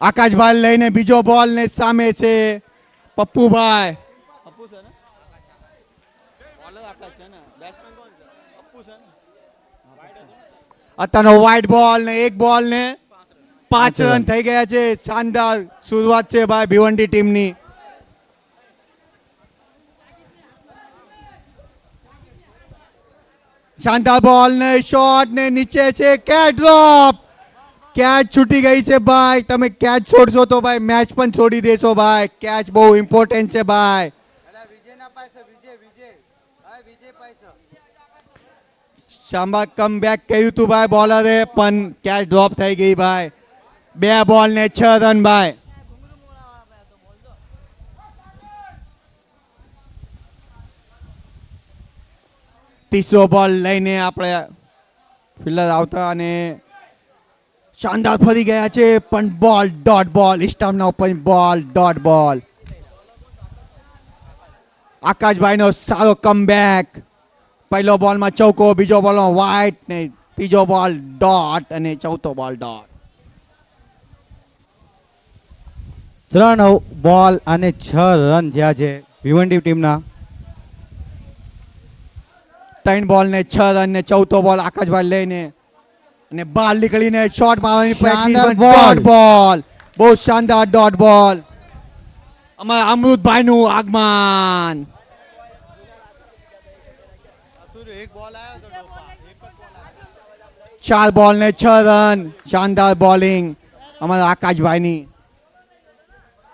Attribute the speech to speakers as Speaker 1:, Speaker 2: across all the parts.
Speaker 1: આકાશભાઈ લઈને બીજો બોલ ને સામે છે પપ્પુભાઈ. પપ્પુ છે ને બોલર આકાશ છે ને બેટ્સમેન કોણ છે? પપ્પુ છે ને. અત્યારનો વ્હાઈટ બોલ ને એક બોલ ને 5 રન થઈ ગયા છે. શાનદાર શરૂઆત છે ભાઈ ભિવંડી ટીમની. શાનદાર બોલ ને શોટ ને નીચે છે કેચ ડ્રોપ. કેચ છૂટી ગઈ છે ભાઈ. તમે કેચ છોડશો તો ભાઈ મેચ પણ છોડી દેશો ભાઈ. કેચ બહુ ઇમ્પોર્ટન્ટ છે ભાઈ. શાનદાર કમબેક કર્યું તું ભાઈ બોલરે પણ કેચ ડ્રોપ થઈ ગઈ ભાઈ. 2 બોલ ને 6 રન ભાઈ. ત્રીસો બોલ લઈને આપણે ફિલ્ડર આવતા અને શાનદાર ફરી ગયા છે પણ બોલ ડોટ બોલ. સ્ટમ્પના ઉપર બોલ ડોટ બોલ. આકાશભાઈનો સારો કમબેક. પહેલો બોલમાં ચૌકો, બીજો બોલમાં વ્હાઈટ ને ત્રીજો બોલ ડોટ અને ચોથો બોલ ડોટ.
Speaker 2: 3 બોલ અને 6 રન થયા છે ભિવંડી ટીમના.
Speaker 1: 3 બોલ ને 6 રન ને ચોથો બોલ આકાશભાઈ લઈને અને બહાર નીકળીને શોટ મારવાની પ્રેક્ટિસ. ડોટ બોલ. બહુ શાનદાર ડોટ બોલ. અમારા અમૃતભાઈનું આગમન. 4 બોલ ને 6 રન. શાનદાર બોલિંગ અમારા આકાશભાઈની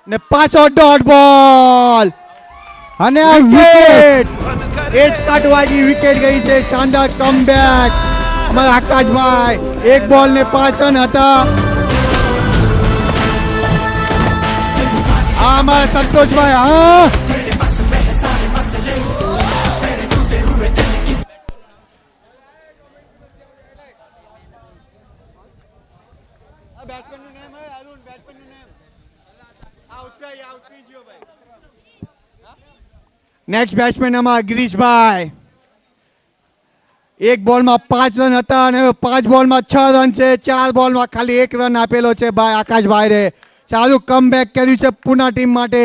Speaker 1: ને પાછો ડોટ બોલ
Speaker 2: અને
Speaker 1: વિકેટ. એક કાટવાજી વિકેટ ગઈ છે. શાનદાર કમબેક અમારા આકાશભાઈ. 1 બોલ ને 5 રન હતા. આ અમારા સંતોષભાઈ. હા નેક્સ્ટ બેટ્સમેન અમારા ગિરીશભાઈ. 1 બોલમાં 5 રન હતા અને 5 બોલમાં 6 રન છે. 4 બોલમાં ખાલી 1 રન આપેલો છે ભાઈ આકાશભાઈ રે. સારું કમબેક કર્યું છે પુના ટીમ માટે.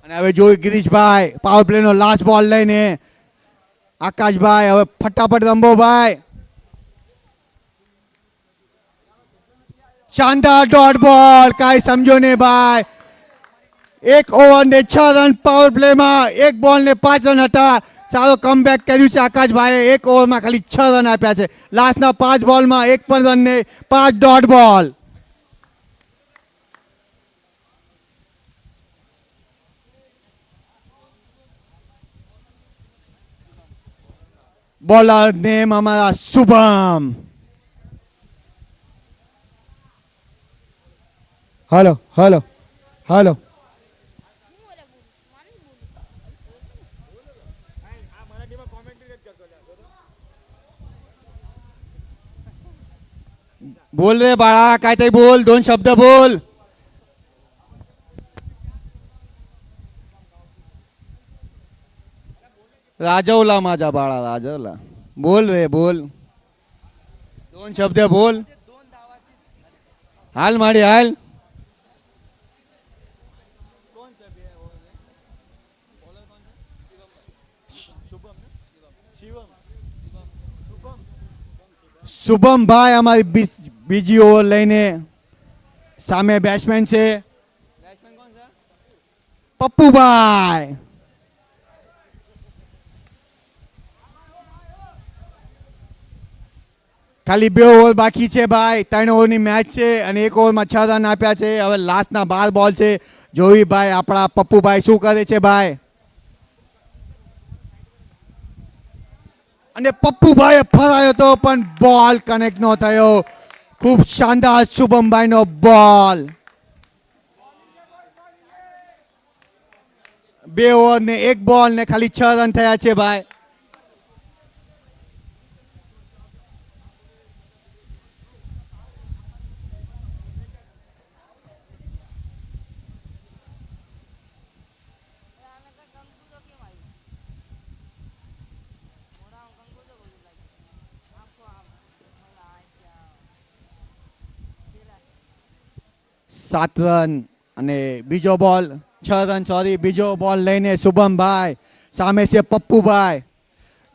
Speaker 1: અને હવે જોયું ગિરીશભાઈ પાવર પ્લે નો લાસ્ટ બોલ લઈને. આકાશભાઈ હવે ફટાફટ રમવો ભાઈ. શાનદાર ડોટ બોલ. કાંઈ સમજો ને ભાઈ. 1 ઓવર ને 6 રન પાવર પ્લે માં. 1 બોલ ને 5 રન હતા. સારો કમબેક કર્યું છે આકાશભાઈએ. 1 ઓવરમાં ખાલી 6 રન આપ્યા છે. લાસ્ટના 5 બોલમાં 1 પણ રન ને 5 ડોટ બોલ. બોલર નેમ અમારા શુભમ.
Speaker 2: હાલો હાલો હાલો.
Speaker 1: बोल रे बाळा काहीतरी बोल. 2 शब्द बोल. राजवला माझा बाळा राजवला. बोल रे बोल. 2 शब्द बोल. हाल माडी हाल. શુભમ ભાઈ અમારી બીજી ઓવર લઈને સામે બેટ્સમેન છે પપ્પુભાઈ. ખાલી 2 ઓવર બાકી છે ભાઈ. 3 ઓવરની મેચ છે અને 1 ઓવરમાં 6 રન આપ્યા છે. હવે લાસ્ટના 12 બોલ છે. જોઈ ભાઈ આપણા પપ્પુભાઈ શું કરે છે ભાઈ. અને પપ્પુભાઈએ ફરાયો હતો પણ બોલ કનેક્ટ નો થયો. ખૂબ શાનદાર શુભમભાઈનો બોલ. 2 ઓવર ને 1 બોલ ને ખાલી 6 રન થયા છે ભાઈ. સાત રન અને બીજો બોલ 6 રન સોરી બીજો બોલ લઈને શુભમભાઈ સામે છે પપ્પુભાઈ.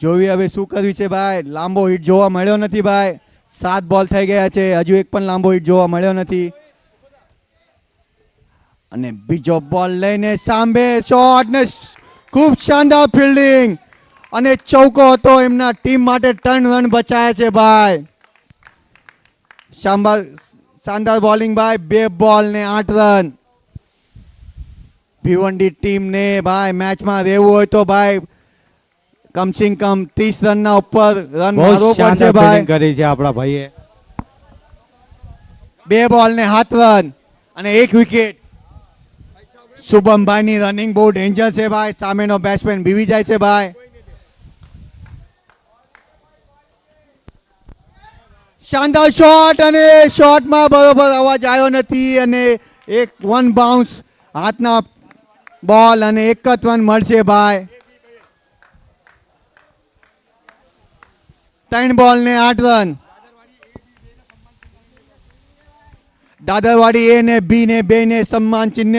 Speaker 1: જોવી હવે શું કર્યું છે ભાઈ. લાંબો હિટ જોવા મળ્યો નથી ભાઈ. 7 બોલ થઈ ગયા છે, હજુ એક પણ લાંબો હિટ જોવા મળ્યો નથી. અને બીજો બોલ લઈને સામે શોટ ને ખૂબ શાનદાર ફિલ્ડિંગ અને ચૌકો હતો. એમના ટીમ માટે 3 રન બચાયા છે ભાઈ. શાનદાર બોલિંગ ભાઈ. 2 બોલ ને 8 રન. ભિવંડી ટીમ ને ભાઈ મેચમાં રહેવું હોય તો ભાઈ કમસે કમ 30 રનના ઉપર રન
Speaker 2: બહુ
Speaker 1: મારવો પડશે
Speaker 2: શાનદાર
Speaker 1: ભાઈ.
Speaker 2: ફિલ્ડિંગ કરી છે આપણા ભાઈએ.
Speaker 1: 2 બોલ ને 7 રન અને 1 વિકેટ. શુભમભાઈની રનિંગ બહુ ડેન્જર છે ભાઈ. સામેનો બેટ્સમેન બીવી જાય છે ભાઈ. શાનદાર શોટ અને શોટમાં બરોબર અવાજ આવ્યો નથી અને એક 1 બાઉન્સ હાથના બોલ અને 1 જ રન મળશે ભાઈ. 3 બોલ ને 8 રન. દાદરવાડી એ ને બી ને બે ને સન્માન ચિહ્ન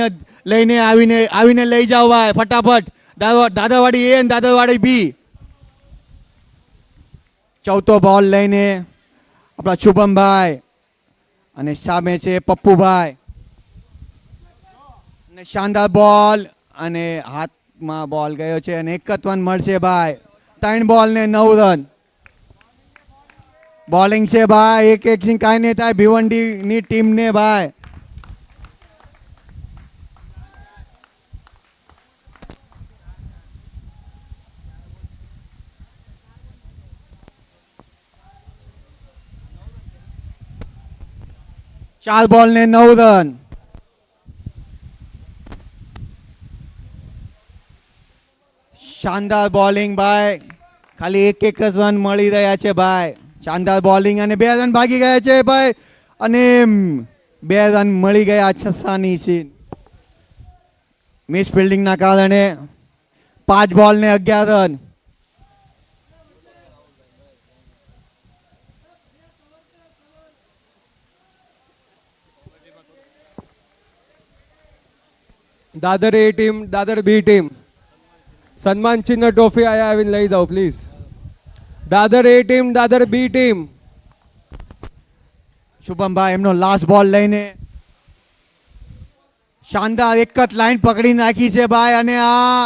Speaker 1: લઈને આવીને લઈ જાઓ ભાઈ ફટાફટ. દાદરવાડી એ અને દાદરવાડી બી. ચોથો બોલ લઈને આપણા શુભમભાઈ અને સામે છે પપ્પુભાઈ. અને શાનદાર બોલ અને હાથમાં બોલ ગયો છે અને 1 જ રન મળશે ભાઈ. 3 બોલ ને 9 રન. બોલિંગ છે ભાઈ. એક થી કાંઈ નહીં થાય ભિવંડીની ટીમને ભાઈ. ચાર બોલ ને 9 રન. શાનદાર બોલિંગ ભાઈ. ખાલી એક જ રન મળી રહ્યા છે ભાઈ. શાનદાર બોલિંગ અને 2 રન ભાગી ગયા છે ભાઈ અને 2 રન મળી ગયા છસાની છે. મિસ ફિલ્ડિંગના કારણે 5 બોલ ને 11 run.
Speaker 3: Dadar A team Dadar B team સન્માન ચિહ્ન ટ્રોફી આવીને લઈ જાઓ please. Dadar A team Dadar B team.
Speaker 1: શુભમભાઈ એમનો લાસ્ટ બોલ લઈને શાનદાર એક જ લાઈન પકડી નાખી છે ભાઈ અને આ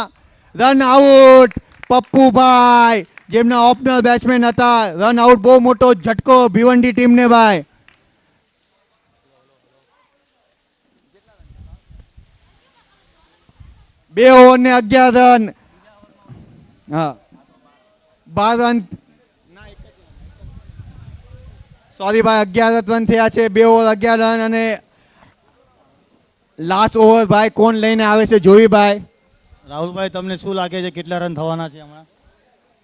Speaker 1: રન આઉટ. પપ્પુભાઈ જેમના ઓપનર બેટ્સમેન હતા. Run out. બહુ મોટો ઝટકો ભિવંડી ટીમને ભાઈ. બે ઓવર ને 11 રન. હા 12 રન સોરી ભાઈ 11 રન થયા છે. 2 ઓવર 11 રન અને લાસ્ટ ઓવર ભાઈ કોણ લઈને આવે છે જોઈ ભાઈ.
Speaker 4: રાહુલભાઈ તમને શું લાગે છે કેટલા રન થવાના છે હમણાં?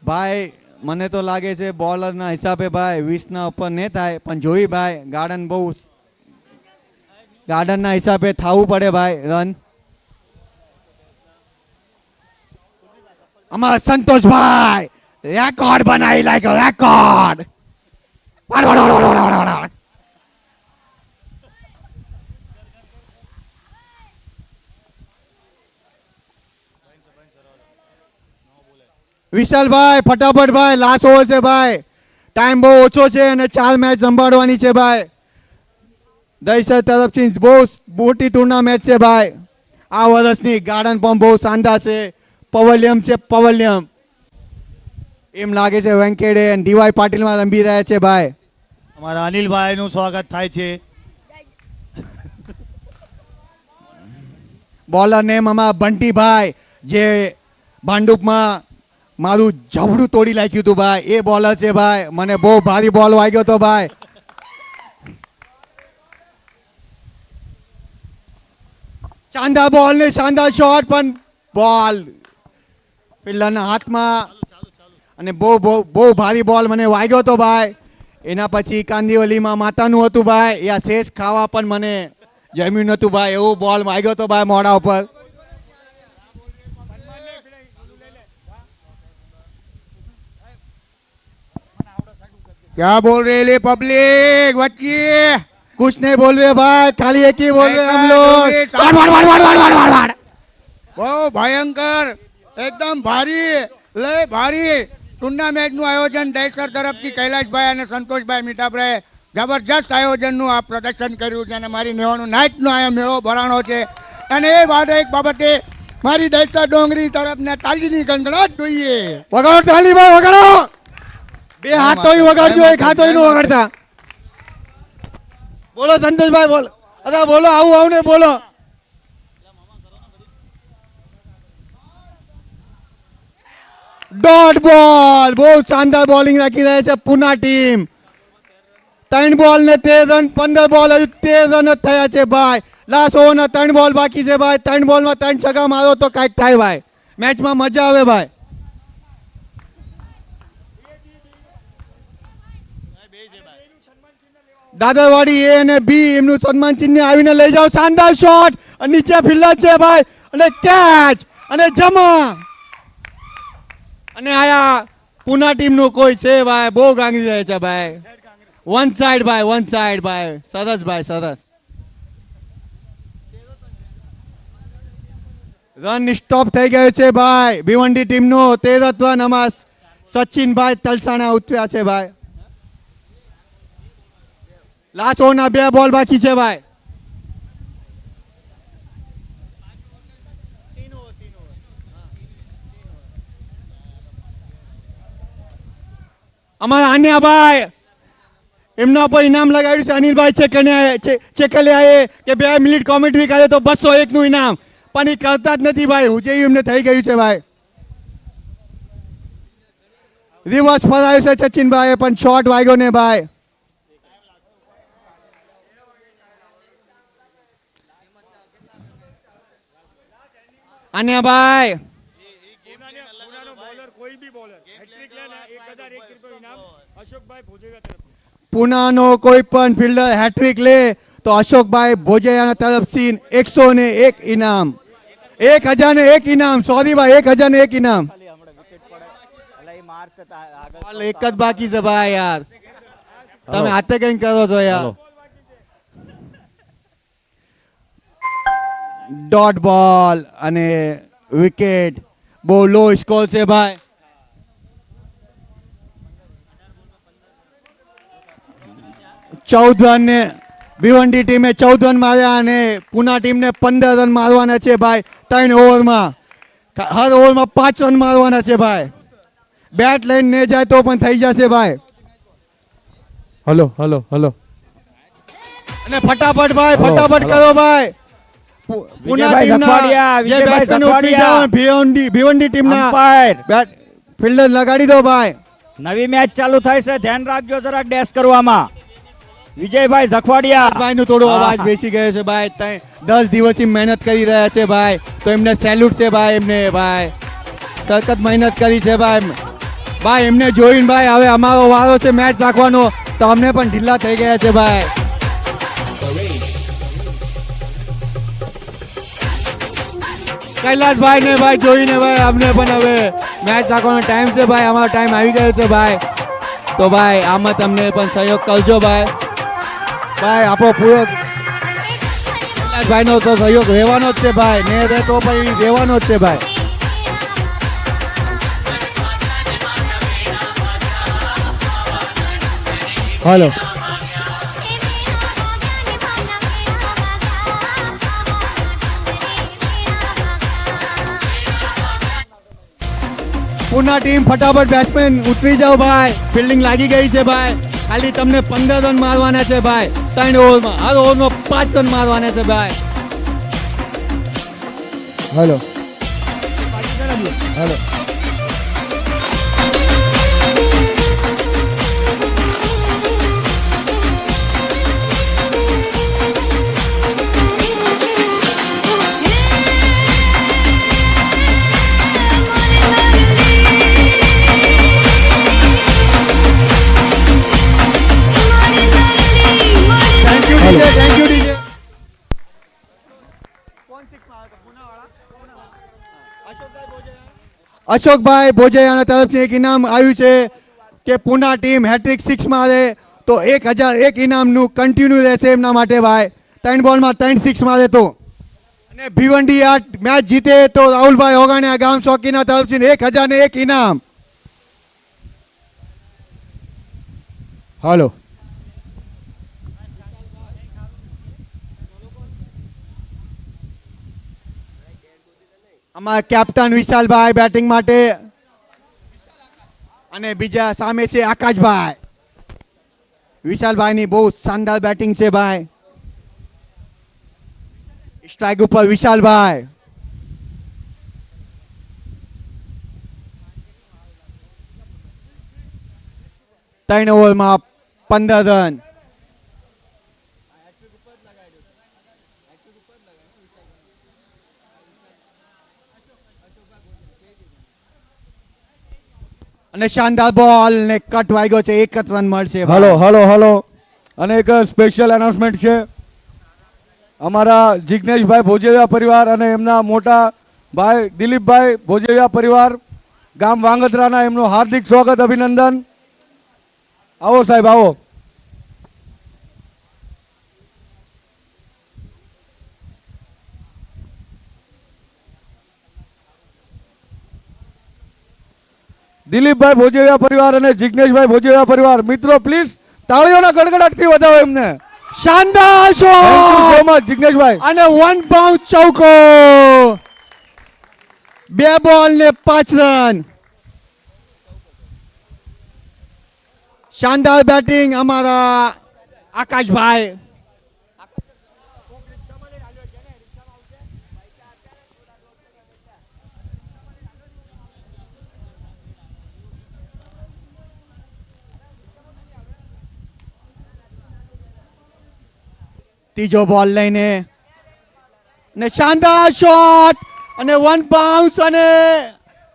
Speaker 1: ભાઈ મને તો લાગે છે બોલરના હિસાબે ભાઈ 20 ઉપર નહીં થાય પણ જોઈ ભાઈ ગાર્ડનના હિસાબે થવું પડે ભાઈ રન. અમારા સંતોષભાઈ રેકોર્ડ બનાવી લાગ્યો રેકોર્ડ. વિશાલભાઈ ફટાફટ ભાઈ લાસ્ટ ઓવર છે ભાઈ. ટાઈમ બહુ ઓછો છે અને 4 મેચ સંભાળવાની છે ભાઈ. દહીસર તરફથી બહુ મોટી ટુર્નામેન્ટ છે ભાઈ. આ વર્ષની ગાર્ડન પણ બહુ શાનદાર છે. પવેલિયમ છે પવેલિયમ. એમ લાગે છે વેંકેડે અને ડીવાય પાટીલમાં રમી રહ્યા છે ભાઈ.
Speaker 4: અમારા અનિલભાઈનું સ્વાગત થાય છે.
Speaker 1: બોલર નેમ અમારા બંટીભાઈ જે ભાંડુપમાં મારું જબડું તોડી નાખ્યું હતું ભાઈ. એ બોલર છે ભાઈ, મને બહુ ભારી બોલ વાગ્યો હતો ભાઈ. શાનદાર બોલ ને શાનદાર શોટ, પણ બોલ ફિલ્ડરના હાથમાં અને બહુ બહુ બહુ ભારી બોલ મને વાગ્યો હતો ભાઈ. એના પછી કાંદીવલીમાં માતાનું હતું ભાઈ, યા શેષ ખાવા પણ મને જમ્યું નહોતું ભાઈ, એવું બોલ વાગ્યો હતો ભાઈ મોઢા ઉપર.
Speaker 5: क्या बोल रहे ले पब्लिक बच्ची
Speaker 1: कुछ नहीं बोल रहे भाई, खाली एक ही बोल रहे हम लोग.
Speaker 5: બહુ ભયંકર એકદમ ભારી લય ભારી ટુર્નામેન્ટ નું આયોજન દહેસર તરફથી કૈલાશભાઈ અને સંતોષભાઈ મીઠાભાઈ જબરજસ્ત આયોજનનું આ પ્રદર્શન કર્યું છે અને મારી નેવાનું નાઇટનો આ મેળો ભરાણો છે. અને એ વાત એક બાબતે મારી દહેસર ડોંગરી તરફને તાલીની ગણગણાટ જોઈએ.
Speaker 1: વગાડો તાલી ભાઈ, વગાડો. બે હાથ તો વગાડજો, એક હાથ તો વગાડતા. બોલો સંતોષભાઈ, બોલો. અરે બોલો, આવું ને બોલો. ડોટ બોલ, બહુ શાનદાર બોલિંગ રાખી રહ્યા છે પુના ટીમ. 3 બોલ ને 13 રન, 15 બોલ હજુ 13 રન જ થયા છે ભાઈ. લાસ્ટ ઓવરના 3 બોલ બાકી છે ભાઈ. 3 બોલમાં 3 છગ્ગા મારો તો કાંઈક થાય ભાઈ, મેચમાં મજા આવે ભાઈ. દાદરવાડી એ અને બી એમનું સન્માન ચિહ્ન આવીને લઈ જાઓ. શાનદાર શોટ, નીચે ફિલ્ડર છે ભાઈ, અને કેચ અને જમા. અને આયા પુના ટીમનું કોઈ છે ભાઈ, બહુ ગાંગી રહે છે ભાઈ. વન સાઈડ ભાઈ, વન સાઈડ ભાઈ. સરસ ભાઈ, સરસ. રન સ્ટોપ થઈ ગયો છે ભાઈ ભિવંડી ટીમનો. 13 રન અમાર સચિનભાઈ તલસાણા ઉતર્યા છે ભાઈ. લાસ્ટ ઓવરના 2 બોલ બાકી છે ભાઈ. અમારા આન્યાભાઈ એમના પર ઇનામ લગાવ્યું છે અનિલભાઈ ચેકલિયાએ કે 2 મિનિટ કોમેન્ટ્રી કરે તો 201 નું ઇનામ, પણ એ કરતા જ નથી ભાઈ. હું જે એમને થઈ ગયું છે ભાઈ. રિવર્સ ફરાયું છે સચિનભાઈ, પણ શોર્ટ વાગ્યો ને ભાઈ. આન્યાભાઈ પુનાનો કોઈ પણ ફિલ્ડર હેટ્રિક લે તો અશોકભાઈ ભોજૈયાના તરફથી 101 ઇનામ. 1001 ઇનામ. સોરી ભાઈ, 1001 ઇનામ. એક જ બાકી છે ભાઈ યાર, તમે હાથે કઈ કરો છો યાર. ડોટ બોલ અને વિકેટ. બહુ લો સ્કોર છે ભાઈ. ચૌદ રન ને ભિવંડી ટીમે 14 રન માર્યા અને પુના ટીમને 15 રન મારવાના છે ભાઈ. 3 ઓવરમાં, હર ઓવરમાં 5 રન મારવાના છે ભાઈ. બેટ લઈને ને જાય તો પણ થઈ જશે ભાઈ.
Speaker 3: Hello hello hello.
Speaker 1: અને ફટાફટ ભાઈ, ફટાફટ કરો ભાઈ. પુના ટીમના જે બેટ્સમેન ઉતરી જાવ, ભિવંડી ટીમના બેટ ફિલ્ડર લગાડી દો ભાઈ.
Speaker 6: નવી મેચ ચાલુ થાય છે, ધ્યાન રાખજો જરા ડેશ કરવામાં. વિજયભાઈ ઝખવાડિયા
Speaker 1: ભાઈ નું થોડો અવાજ બેસી ગયો છે ભાઈ. 10 દિવસથી મહેનત કરી રહ્યા છે ભાઈ, તો એમને સેલ્યુટ છે ભાઈ. એમને ભાઈ સખત મહેનત કરી છે ભાઈ. ભાઈ એમને જોઈને ભાઈ હવે અમારો વારો છે મેચ રાખવાનો, તો અમને પણ ઢીલા થઈ ગયા છે ભાઈ. કૈલાશભાઈ ને ભાઈ જોઈને ભાઈ અમને પણ હવે મેચ રાખવાનો ટાઈમ છે ભાઈ. અમારો ટાઈમ આવી ગયો છે ભાઈ. તો ભાઈ આમાં તમને પણ સહયોગ કરજો ભાઈ. ભાઈ આપણો પૂરો કૈલાશભાઈનો તો સહયોગ રહેવાનો જ છે ભાઈ. ને રહે તો પણ રહેવાનો જ છે ભાઈ.
Speaker 3: હલો.
Speaker 1: પુના ટીમ ફટાફટ બેટ્સમેન ઉતરી જાઓ ભાઈ. ફિલ્ડિંગ લાગી ગઈ છે ભાઈ. ખાલી તમને 15 રન મારવાના છે ભાઈ. 3 ઓવરમાં, હર ઓવરમાં 5 રન મારવાના છે ભાઈ.
Speaker 3: Hello hello.
Speaker 1: અશોકભાઈ ભોજૈયાના તરફથી એક ઇનામ આવ્યું છે કે પુના ટીમ હેટ્રિક 6 મારે તો 1001 ઇનામનું કન્ટિન્યુ રહેશે એમના માટે ભાઈ. 3 બોલમાં 3 6 મારે તો. અને ભિવંડી આ મેચ જીતે તો રાહુલભાઈ ઓગાણિયા ગામ ચોકીના તરફથી 1001 ઇનામ.
Speaker 3: હાલો
Speaker 1: અમારા કેપ્ટન વિશાલભાઈ બેટિંગ માટે અને બીજા સામે છે આકાશભાઈ. વિશાલભાઈની બહુ શાનદાર બેટિંગ છે ભાઈ. સ્ટ્રાઇક ઉપર વિશાલભાઈ. ત્રણ ઓવરમાં 15 રન. અને શાનદાર બોલ ને કટ વાગ્યો છે. 1 જ રન મળશે
Speaker 7: હલો હલો હલો અને એક સ્પેશિયલ એનાઉન્સમેન્ટ છે અમારા જિજ્ઞેશભાઈ ભોજેવિયા પરિવાર અને એમના મોટા ભાઈ દિલીપભાઈ ભોજેવિયા પરિવાર ગામ વાંગત્રાના એમનું હાર્દિક સ્વાગત અભિનંદન. આવો સાહેબ આવો. દિલીપભાઈ ભોજેવિયા પરિવાર અને જિજ્ઞેશભાઈ ભોજેવિયા પરિવાર મિત્રો પ્લીઝ તાળીઓના ગડગડાટથી વધાવો એમને.
Speaker 1: શાનદાર
Speaker 7: thank you
Speaker 1: shot
Speaker 7: so much જિજ્ઞેશભાઈ.
Speaker 1: અને 1 બાઉન્સ ચૌકો. 2 બોલ ને 5 રન. શાનદાર બેટિંગ અમારા આકાશભાઈ. ત્રીજો બોલ લઈને ને શાનદાર શોટ અને 1 બાઉન્સ અને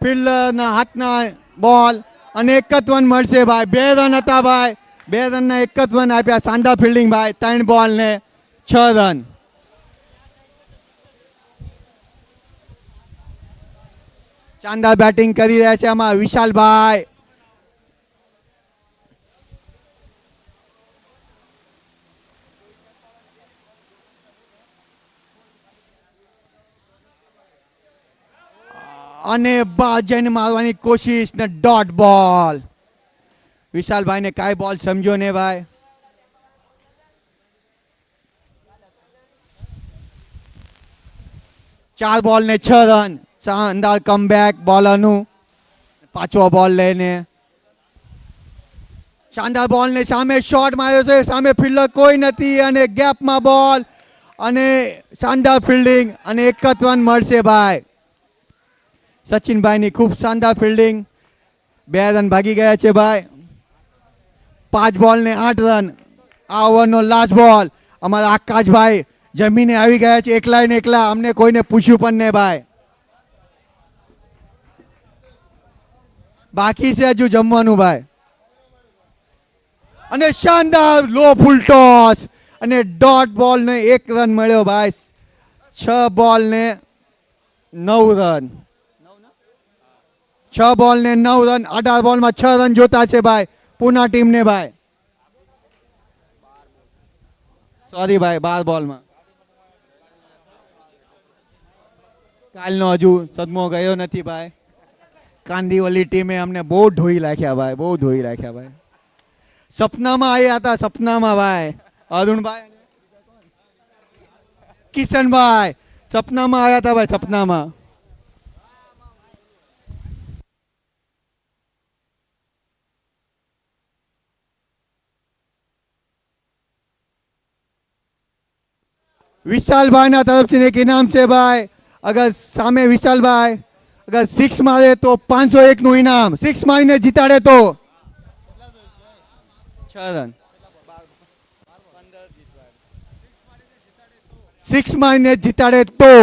Speaker 1: ફિલ્ડરના હાથના બોલ અને 1 જ રન મળશે ભાઈ. 2 રન હતા ભાઈ. 2 રનના 1 જ રન આપ્યા. શાનદાર ફિલ્ડિંગ ભાઈ. 3 બોલ ને 6 રન. શાનદાર બેટિંગ કરી રહ્યા છે આમાં વિશાલભાઈ. અને બાદ જઈને મારવાની કોશિશ ને ડોટ બોલ. વિશાલભાઈને કાંઈ બોલ સમજો ને ભાઈ. ચાર બોલ ને 6 રન. શાનદાર કમબેક બોલરનું. 5વો બોલ લઈને શાનદાર બોલ ને સામે શોટ માર્યો છે. સામે ફિલ્ડર કોઈ નથી અને ગેપમાં બોલ અને શાનદાર ફિલ્ડિંગ અને 1 જ રન મળશે ભાઈ. સચિનભાઈની ખૂબ શાનદાર ફિલ્ડિંગ. 2 રન ભાગી ગયા છે ભાઈ. 5 બોલ ને 8 રન. આ ઓવરનો લાસ્ટ બોલ. અમારા આકાશભાઈ જમીને આવી ગયા છે એકલા ને એકલા. અમને કોઈને પૂછ્યું પણ નહીં ભાઈ. બાકી છે હજુ જમવાનું ભાઈ. અને શાનદાર લો ફૂલ ટોસ અને ડોટ બોલ ને 1 રન મળ્યો ભાઈ. 6 બોલ ને 9 રન. 6 બોલ ને 9 રન. 18 બોલમાં 6 રન જોતા છે ભાઈ પુના ટીમને ભાઈ. સોરી ભાઈ 12 બોલમાં. કાલનો હજુ સદમો ગયો નથી ભાઈ. કાંદીવલી ટીમે અમને બહુ ધોઈ નાખ્યા ભાઈ. બહુ ધોઈ નાખ્યા ભાઈ. સપનામાં આવ્યા હતા સપનામાં ભાઈ. અરુણભાઈ કિશનભાઈ સપનામાં આવ્યા હતા ભાઈ. સપનામાં. વિશાલભાઈના તરફથી એક ઇનામ છે ભાઈ. અગર સામે વિશાલભાઈ અગર 6 મારે તો 501 નું ઇનામ. 6 મારીને જીતાડે તો 6 રન. 6 મારીને જીતાડે તો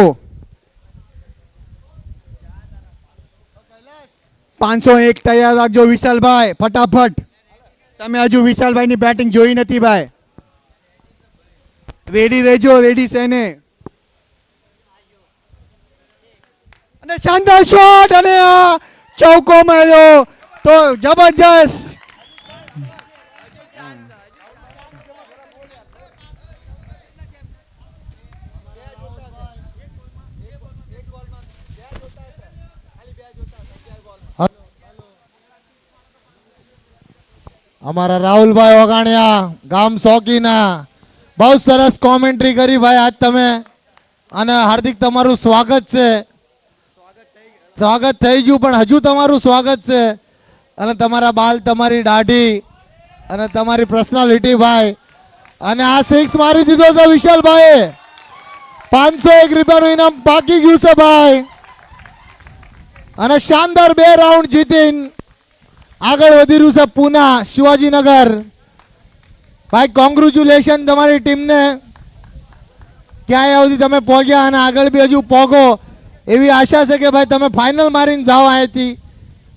Speaker 1: 501 તૈયાર રાખજો વિશાલભાઈ ફટાફટ. તમે હજુ વિશાલભાઈની બેટિંગ જોઈ નથી ભાઈ. રેડી રહેજો. રેડી છે ને. અને શાનદાર શોટ અને આ ચૌકો માર્યો તો જબરજસ્ત.
Speaker 8: અમારા રાહુલભાઈ ઓગાણિયા ગામ સોકીના બહુ સરસ કોમેન્ટ્રી કરી ભાઈ આજ તમે, અને હાર્દિક તમારું સ્વાગત છે. સ્વાગત થઈ ગયું પણ હજુ તમારું સ્વાગત છે. અને તમારા બાલ, તમારી દાઢી અને તમારી પર્સનાલિટી ભાઈ. અને આ સિક્સ મારી દીધો છે વિશાલભાઈ. 501 રૂપિયાનું ઇનામ બાકી ગયું છે ભાઈ. અને શાનદાર 2 રાઉન્ડ જીતીને આગળ વધી રહ્યું છે પૂના શિવાજીનગર. ભાઈ કોંગ્રેચ્યુલેશન તમારી ટીમને. ક્યાંય સુધી તમે પહોંચ્યા અને આગળ બી હજુ પહોંચો એવી આશા છે કે ભાઈ તમે ફાઇનલ મારીને જાઓ અહીંથી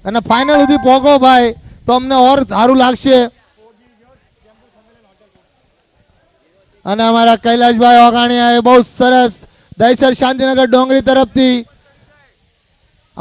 Speaker 8: અને ફાઇનલ સુધી પહોંચો ભાઈ, તો અમને ઓર સારું લાગશે. અને અમારા કૈલાશભાઈ વાઘાણીયાએ બહુ સરસ દહીસર શાંતિનગર ડોંગરી તરફથી